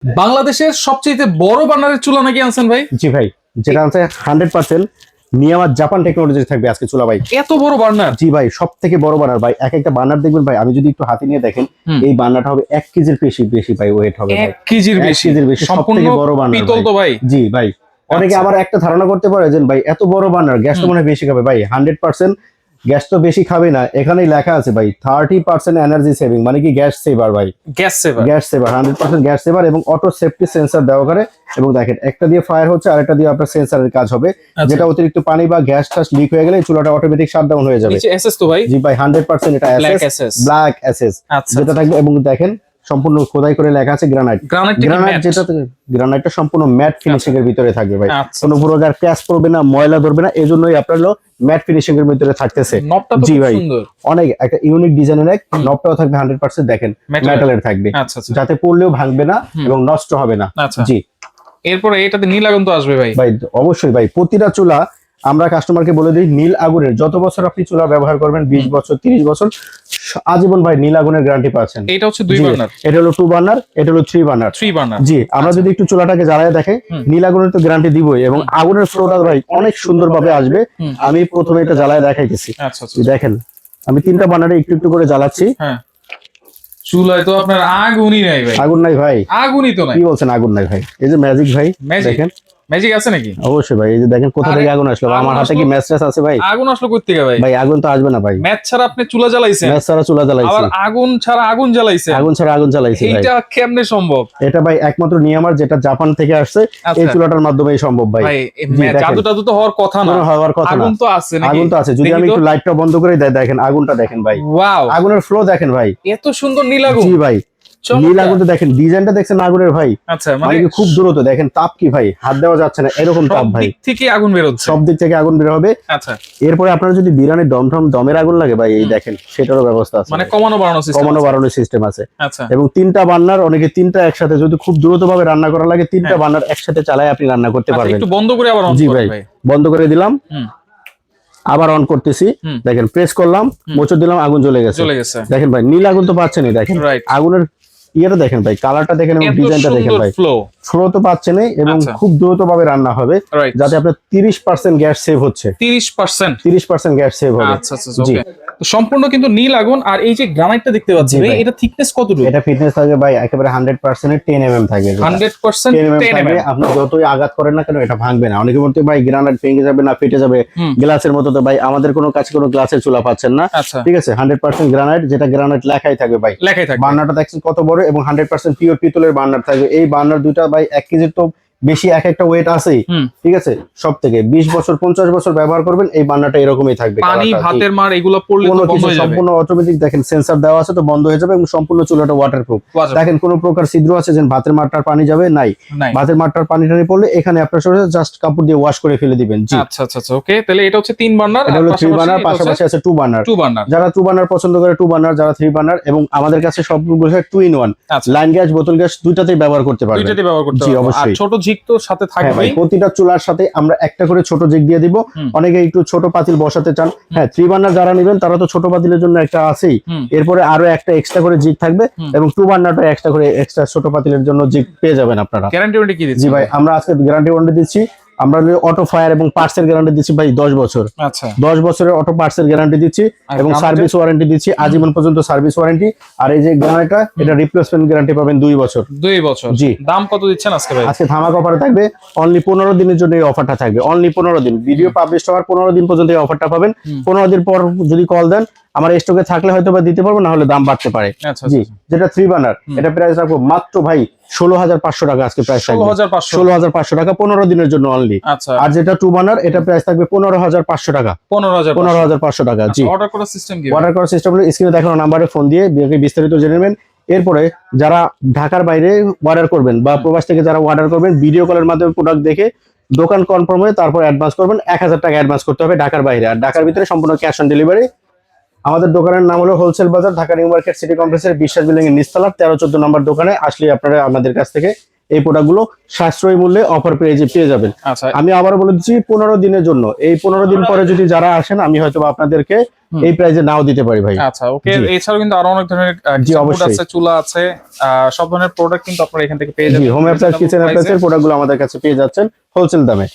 বাংলাদেশের সবচেয়ে বড় বার্নারের চুলা নাকি আনছেন ভাই? জি ভাই, যেটা আছে 100% নিয়ামার জাপান টেকনোলজি থাকবে আজকে চুলা ভাই। এত বড় বার্নার? জি ভাই, সব থেকে বড় বার্নার ভাই। এক একটা বার্নার দেখবেন ভাই, আমি যদি একটু হাতে নিয়ে দেখেন, এই বার্নারটা হবে 1 কেজির বেশি বেশি ভাই, ওয়েট হবে ভাই 1 কেজির বেশি। সম্পূর্ণ বড় বার্নার পিতল তো ভাই? জি ভাই। অনেকে আবার একটা ধারণা করতে পারে যে ভাই এত বড় বার্নার গ্যাস তো মনে হয় বেশি খাবে। ভাই 100% গ্যাস তো বেশি খাবে না, এখানেই লেখা আছে ভাই 30% এনার্জি সেভিং, মানে কি গ্যাস সেভার ভাই। গ্যাস সেভার, গ্যাস সেভার 100% গ্যাস সেভার, এবং অটো সেফটি সেন্সর দেওয়া করে। এবং দেখেন, একটা দিয়ে ফায়ার হচ্ছে আর একটা দিয়ে আপনার সেন্সরের কাজ হবে, যেটা অতিরিক্ত পানি বা গ্যাস টাস লিক হয়ে গেলে চুলাটা অটোমেটিক শাটডাউন হয়ে যাবে। নিচে এসএস তো ভাই? জি ভাই 100% এটা এসএস, ব্ল্যাক এসএস যেটা থাকবে। এবং দেখেন সম্পূর্ণ খোদাই করে লেখা আছে গ্রানাইট। গ্রানাইট যেটা গ্রানাইটটা সম্পূর্ণ ম্যাট ফিনিশিং এর ভিতরে থাকবে ভাই, কোনো প্রকার ক্র্যাশ পড়বে না, ময়লা ধরবে না, এজন্যই আপনার হলো ম্যাট ফিনিশিং এর ভিতরে থাকতেছে। জি ভাই, অনেক একটা ইউনিক ডিজাইনের এক নবটাও থাকবে 100% দেখেন মেটালের থাকবে, যাতে পড়লেও ভাঙবে না এবং নষ্ট হবে না। জি, এরপরে এটাতে নীল আগুন তো আসবে ভাই? ভাই অবশ্যই ভাই, প্রতিটা চুলা আমরা কাস্টমারকে বলে দিই নীল আগুনের, যত বছর আপনি চুলা ব্যবহার করবেন 20 বছর 30 বছর আজীবন ভাই নীল আগুনের গ্যারান্টি পাচ্ছেন। এটা হচ্ছে 2 বার্নার, এটা হলো 2 বার্নার, এটা হলো 3 বার্নার। জি, আমরা যদি একটু চুলাটাকে জ্বালায় দেখে, নীল আগুনের তো গ্যারান্টি দিবই, এবং আগুনের ফ্লোটা ভাই অনেক সুন্দরভাবে আসবে। আমি প্রথমে এটা জ্বালায় দেখাইতেছি। দেখেন আমি 3টা বার্নারে একটু একটু করে জ্বালাচ্ছি। চুলায় তো আপনার আগুনই নাই ভাই। আগুন নাই ভাই? আগুনই তো নাই। কি বলছেন আগুন নাই ভাই? এই যে ম্যাজিক ভাই, দেখেন ম্যাজিক আছে নাকি? অবশ্যই ভাই, এই যে দেখেন কোথা থেকে আগুন আসলো। আমার হাতে কি ম্যাচ আছে ভাই? আগুন আসলো কই থেকে ভাই? ভাই আগুন তো আসবে না ভাই। ম্যাচ ছাড়া আপনি চুলা জ্বালাইছেন? ম্যাচ ছাড়া চুলা জ্বালাইছি। আবার আগুন ছাড়া আগুন জ্বালাইছেন? আগুন ছাড়া আগুন জ্বালাইছি ভাই। এটা কেমনে সম্ভব? এটা ভাই একমাত্র নিয়ামার, যেটা জাপান থেকে আসছে, এই চুলাটার মাধ্যমেই সম্ভব ভাই। ভাই জাদু টাদু তো হওয়ার কথা না। হওয়ার কথা না। আগুন তো আছে নাকি? আগুন তো আছে। যদি আমি একটু লাইটটা বন্ধ করে দেই, দেখেন আগুনটা দেখেন ভাই। ওয়াও, আগুনের ফ্লো দেখেন ভাই, এত সুন্দর নীল আগুন। জি ভাই, নীল আগুনটা দেখেন, ডিজাইনটা দেখছেন আগুনের ভাই। আচ্ছা, মানে খুব দ্রুত দেখেন, তাপ কি ভাই, হাত দেওয়া যাচ্ছে না এরকম তাপ ভাই। সব দিক থেকে আগুন বের হচ্ছে, সব দিক থেকে আগুন বের হবে। আচ্ছা, এরপরে আপনারা যদি বিরিয়ানির দমের আগুন লাগে ভাই, এই দেখেন সেটারও ব্যবস্থা আছে, মানে কমানো বাড়ানোর সিস্টেম আছে। আচ্ছা, এবং 3টা বার্নার, অনেকে 3টা একসাথে, যদি খুব দ্রুত ভাবে রান্না করা লাগে 3টা বার্নার একসাথে চালায় আপনি রান্না করতে পারবেন। একটু বন্ধ করে আবার অন জি করুন ভাই, বন্ধ করে দিলাম, আবার অন করতেছি, দেখেন প্রেস করলাম, মোচড় দিলাম, আগুন জ্বলে গেছে। দেখেন ভাই নীল আগুন তো পাচ্ছেনই, দেখেন আগুনের ইয়েটা দেখেন ভাই, কালারটা দেখেন এবং ডিজাইনটা দেখেন ভাই, ফ্লো তো পাচ্ছেনই, এবং খুব দ্রুত ভাবে রান্না হবে, যাতে আপনার 30% গ্যাস সেভ হচ্ছে। 30% গ্যাস সেভ হবে। আচ্ছা আচ্ছা, জি। তো সম্পূর্ণ কিন্তু নীল আগুন। আর এই যে গ্রানাইটটা দেখতে পাচ্ছি ভাই, এটা থিকনেস কতটুকু? এটা ফিটনেস থাকবে ভাই একেবারে 100% 10 mm থাকবে। 100% 10 mm আপনি যতই আঘাত করেন না কেন এটা ভাঙবে না। অনেকে বলতে ভাই গ্রানাইট ভেঙে যাবে না, ফেটে যাবে গ্লাসের মতো, তো ভাই আমাদের কোনো কাছে কোনো গ্লাসের চুলা পাচ্ছেন না। ঠিক আছে, 100% গ্রানাইট, যেটা গ্রানাইট লেখাই থাকবে ভাই, লেখাই থাকবে। বার্নারটা দেখছেন কত বড়, এবং 100% পিওর পিতলের বার্নার থাকবে। এই বার্নার দুইটা ভাই 1 কেজির তো বেশি এক একটা ওয়েট আছেই। ঠিক আছে, সব থেকে 20 বছর 50 বছর ব্যবহার করবেন, এই বার্নারটা এরকমই থাকবে। পানি ভাতের মার এগুলো পড়লে তো বন্ধ হয়ে যাবে, সম্পূর্ণ অটোমেটিক। দেখেন সেন্সর দেওয়া আছে, তো বন্ধ হয়ে যাবে, এবং সম্পূর্ণ চুলাটা ওয়াটারপ্রুফ। দেখেন কোনো প্রকার ছিদ্র আছে যে ভাতের মারটার পানি যাবে নাই, ভাতের মারটার পানি টানি পড়লে এখানে আপনার সঙ্গে জাস্ট কাপড় দিয়ে ওয়াশ করে ফেলে দিবেন। জি, আচ্ছা আচ্ছা, ওকে। তাহলে এটা হচ্ছে 3 বার্নার, এটা হলো 3 বার্নার, পাশাপাশি আছে 2 বার্নার। যারা 2 বার্নার পছন্দ করে 2 বার্নার, যারা 3 বার্নার, এবং আমাদের কাছে সবগুলো 2 in 1, লাইন গ্যাস বোতল গ্যাস দুইটাতেই ব্যবহার করতে পারবেন। জি অবশ্যই। আর ছোট ঝিক তো সাথে থাকবে ভাই, প্রতিটা চুলার সাথে আমরা একটা করে ছোট জিগ দিয়ে দিব। অনেকে একটু ছোট পাতিল বসাতে চান, হ্যাঁ 3 বার্নার যারা নেবেন তারা তো ছোট পাতিলের জন্য একটা আছেই, এরপরে আরো একটা এক্সট্রা করে জিগ থাকবে, এবং 2 বার্নারটা এক্সট্রা করে এক্সট্রা ছোট পাতিলের জন্য জিগ পেয়ে যাবেন আপনারা। গ্যারান্টি ওয়ারেন্টি কি দিচ্ছেন? জি ভাই, আমরা আজকে গ্যারান্টি ওয়ারেন্টি দিচ্ছি। আমরা অটো ফায়ার এবং পার্টসের গ্যারান্টি দিচ্ছি ভাই 10 বছর। আচ্ছা, 10 বছরের অটো পার্টসের গ্যারান্টি দিচ্ছি, এবং সার্ভিস ওয়ারেন্টি দিচ্ছি আজীবন পর্যন্ত সার্ভিস ওয়ারেন্টি। আর এই যে গ্যারান্টিটা, এটা রিপ্লেসমেন্ট গ্যারান্টি পাবেন 2 বছর। 2 বছর। জি। দাম কত দিচ্ছেন আজকে ভাই? আজকে ধামাকা অফার থাকবে, অনলি 15 দিনের জন্য এই অফারটা থাকবে। অনলি 15 দিন, ভিডিও পাবলিশ হওয়ার 15 দিন পর্যন্ত এই অফারটা পাবেন। 15 দিন পর যদি কল দেন, আমার স্টকে থাকলে হয়তো বা দিতে পারবো, না হলে দাম বাড়তে পারে। জি, যেটা 3 বার্নার, এটা প্রাইস রাখবো মাত্র ভাই 16,500 টাকা। আজকে প্রাইস থাকবে 16,500 টাকা 15 দিনের জন্য অনলি। আর যেটা 2 বার্নার, এটা প্রাইস থাকবে 15,500 টাকা। 15,500 টাকা। জি, অর্ডার করার সিস্টেম কি? অর্ডার করার সিস্টেম হলো স্ক্রিনে দেখানো নাম্বারে ফোন দিয়ে বিস্তারিত জেনে নেবেন। এরপরে যারা ঢাকার বাইরে অর্ডার করবেন বা প্রবাস থেকে যারা অর্ডার করবেন, ভিডিও কলের মাধ্যমে প্রোডাক্ট দেখে দোকান কনফার্ম হয়ে তারপর অ্যাডভান্স করবেন। 1000 টাকা অ্যাডভান্স করতে হবে ঢাকার বাইরে, আর ঢাকার ভিতরে সম্পূর্ণ ক্যাশ অন ডেলিভারি। আমাদের দোকানের নাম হলো হোলসেল বাজার, ঢাকা নিউ মার্কেট সিটি কমপ্লেক্সের বিশ্বাস বিল্ডিং এর নিচতলা 13-14 নম্বর দোকানে আসলে আপনারা আমাদের কাছ থেকে এই প্রোডাক্টগুলো সাশ্রয়ী মূল্যে অফার প্রাইজে পেয়ে যাবেন। আচ্ছা, আমি আবার বলে দিচ্ছি 15 দিনের জন্য। এই 15 দিন পরে যদি যারা আসেন আমি হয়তো আপনাদেরকে এই প্রাইজে নাও দিতে পারি ভাই। আচ্ছা ওকে, এছাড়াও কিন্তু আরো অনেক ধরনের ফুড আছে, চুলা আছে, সব ধরনের প্রোডাক্ট কিন্তু আপনারা এখান থেকে পেয়ে যাবেন। হোম অ্যাপ্লায়েন্স কিচেন অ্যাপ্লায়েন্সের প্রোডাক্টগুলো আমাদের কাছে পেয়ে যাচ্ছেন হোলসেল দামে।